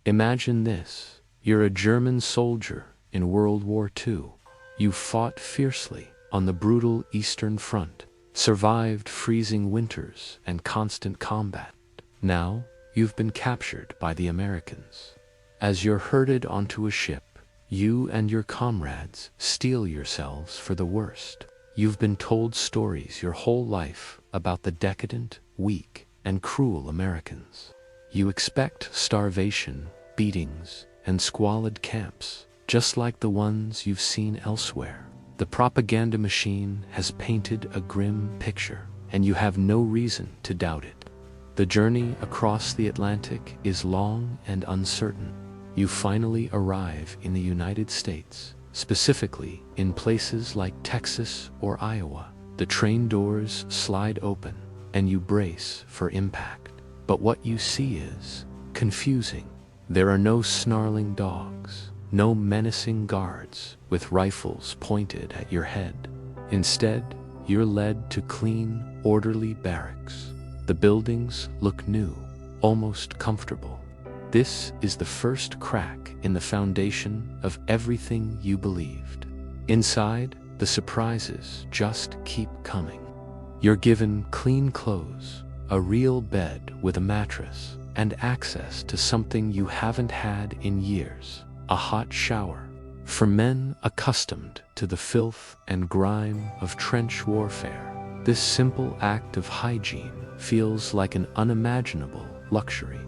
Imagine this. You're a German soldier in World War II. You fought fiercely on the brutal Eastern Front, survived freezing winters and constant combat. Now, you've been captured by the Americans. As you're herded onto a ship, you and your comrades steel yourselves for the worst. You've been told stories your whole life about the decadent, weak, and cruel Americans. You expect starvation, beatings, and squalid camps, just like the ones you've seen elsewhere. The propaganda machine has painted a grim picture, and you have no reason to doubt it. The journey across the Atlantic is long and uncertain. You finally arrive in the United States, specifically in places like Texas or Iowa. The train doors slide open, and you brace for impact. But what you see is confusing. There are no snarling dogs, no menacing guards with rifles pointed at your head. Instead, you're led to clean, orderly barracks. The buildings look new, almost comfortable. This is the first crack in the foundation of everything you believed. Inside, the surprises just keep coming. You're given clean clothes, a real bed with a mattress, and access to something you haven't had in years, a hot shower. For men accustomed to the filth and grime of trench warfare, this simple act of hygiene feels like an unimaginable luxury.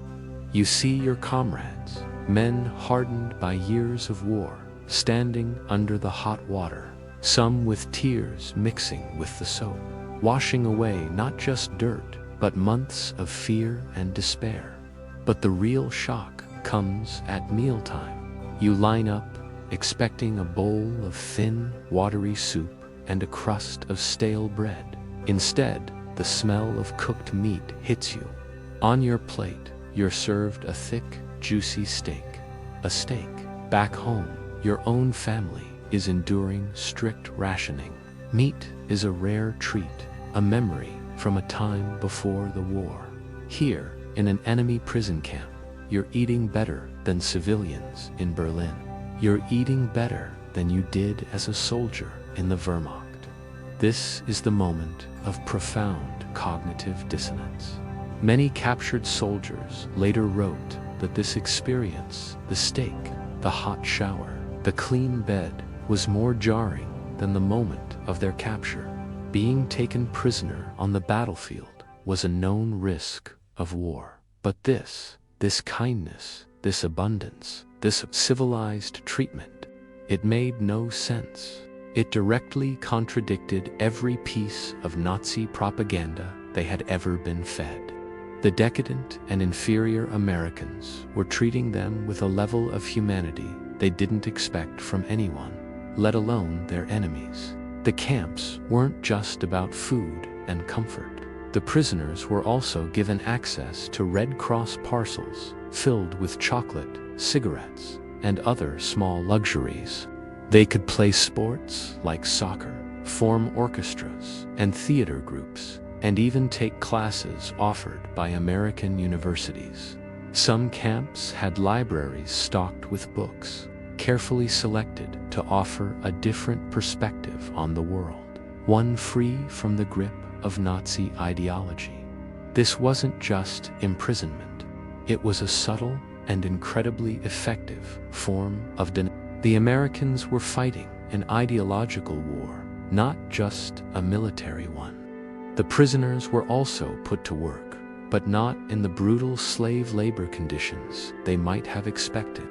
You see your comrades, men hardened by years of war, standing under the hot water, some with tears mixing with the soap, washing away not just dirt, but months of fear and despair. But the real shock comes at mealtime. You line up, expecting a bowl of thin, watery soup and a crust of stale bread. Instead, the smell of cooked meat hits you. On your plate, you're served a thick, juicy steak. A steak. Back home, your own family is enduring strict rationing. Meat is a rare treat, a memory from a time before the war. Here, in an enemy prison camp, you're eating better than civilians in Berlin. You're eating better than you did as a soldier in the Wehrmacht. This is the moment of profound cognitive dissonance. Many captured soldiers later wrote that this experience, the steak, the hot shower, the clean bed, was more jarring than the moment of their capture. Being taken prisoner on the battlefield was a known risk of war. But this kindness, this abundance, this civilized treatment, it made no sense. It directly contradicted every piece of Nazi propaganda they had ever been fed. The decadent and inferior Americans were treating them with a level of humanity they didn't expect from anyone, let alone their enemies. The camps weren't just about food and comfort. The prisoners were also given access to Red Cross parcels filled with chocolate, cigarettes, and other small luxuries. They could play sports like soccer, form orchestras and theater groups, and even take classes offered by American universities. Some camps had libraries stocked with books, carefully selected to offer a different perspective on the world, one free from the grip of Nazi ideology. This wasn't just imprisonment. It was a subtle and incredibly effective form of denial. The Americans were fighting an ideological war, not just a military one. The prisoners were also put to work, but not in the brutal slave labor conditions they might have expected.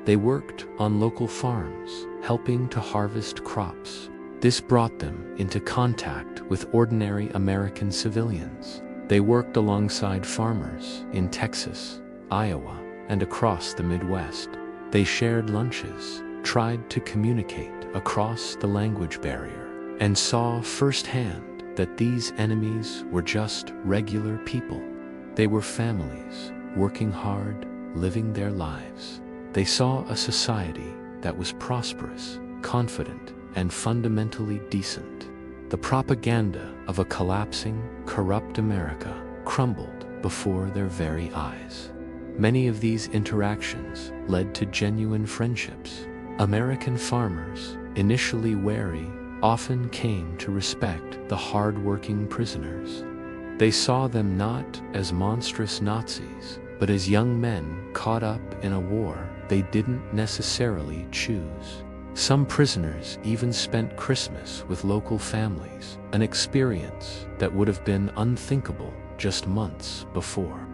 They worked on local farms, helping to harvest crops. This brought them into contact with ordinary American civilians. They worked alongside farmers in Texas, Iowa, and across the Midwest. They shared lunches, tried to communicate across the language barrier, and saw firsthand that these enemies were just regular people. They were families, working hard, living their lives. They saw a society that was prosperous, confident, and fundamentally decent. The propaganda of a collapsing, corrupt America crumbled before their very eyes. Many of these interactions led to genuine friendships. American farmers, initially wary, often came to respect the hard-working prisoners. They saw them not as monstrous Nazis, but as young men caught up in a war they didn't necessarily choose. Some prisoners even spent Christmas with local families, an experience that would have been unthinkable just months before.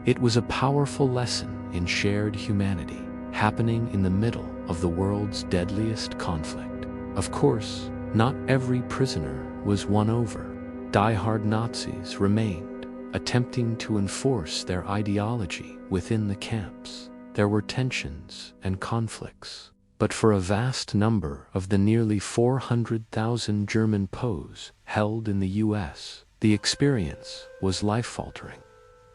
It was a powerful lesson in shared humanity, happening in the middle of the world's deadliest conflict. Of course, not every prisoner was won over. Die-hard Nazis remained, attempting to enforce their ideology within the camps. There were tensions and conflicts, but for a vast number of the nearly 400,000 German POWs held in the US, the experience was life-altering.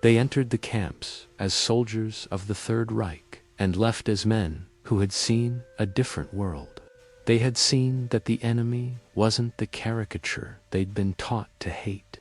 They entered the camps as soldiers of the Third Reich and left as men who had seen a different world. They had seen that the enemy wasn't the caricature they'd been taught to hate.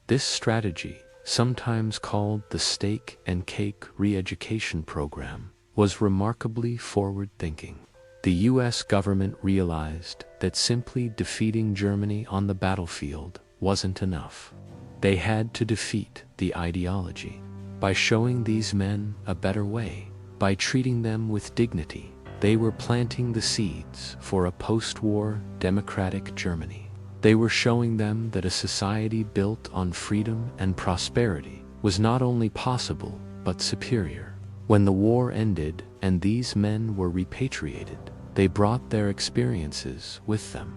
This strategy, sometimes called the steak and cake re-education program, was remarkably forward-thinking. The US government realized that simply defeating Germany on the battlefield wasn't enough. They had to defeat the ideology. By showing these men a better way, by treating them with dignity, they were planting the seeds for a post-war democratic Germany. They were showing them that a society built on freedom and prosperity was not only possible, but superior. When the war ended and these men were repatriated, they brought their experiences with them.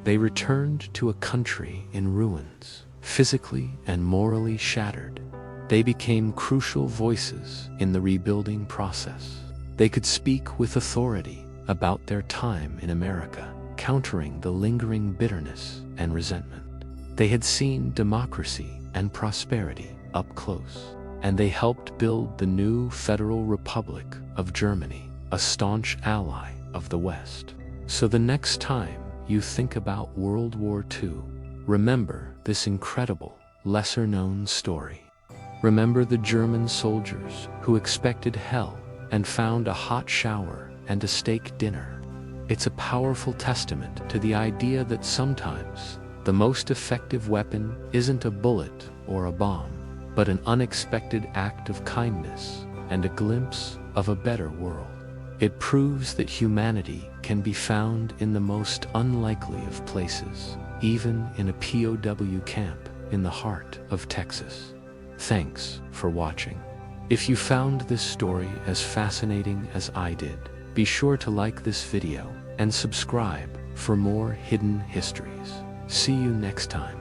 They returned to a country in ruins, physically and morally shattered. They became crucial voices in the rebuilding process. They could speak with authority about their time in America, countering the lingering bitterness and resentment. They had seen democracy and prosperity up close, and they helped build the new Federal Republic of Germany, a staunch ally of the West. So the next time you think about World War II, remember this incredible, lesser-known story. Remember the German soldiers who expected hell and found a hot shower and a steak dinner. It's a powerful testament to the idea that sometimes the most effective weapon isn't a bullet or a bomb, but an unexpected act of kindness and a glimpse of a better world. It proves that humanity can be found in the most unlikely of places, even in a POW camp in the heart of Texas. Thanks for watching. If you found this story as fascinating as I did, be sure to like this video and subscribe for more hidden histories. See you next time.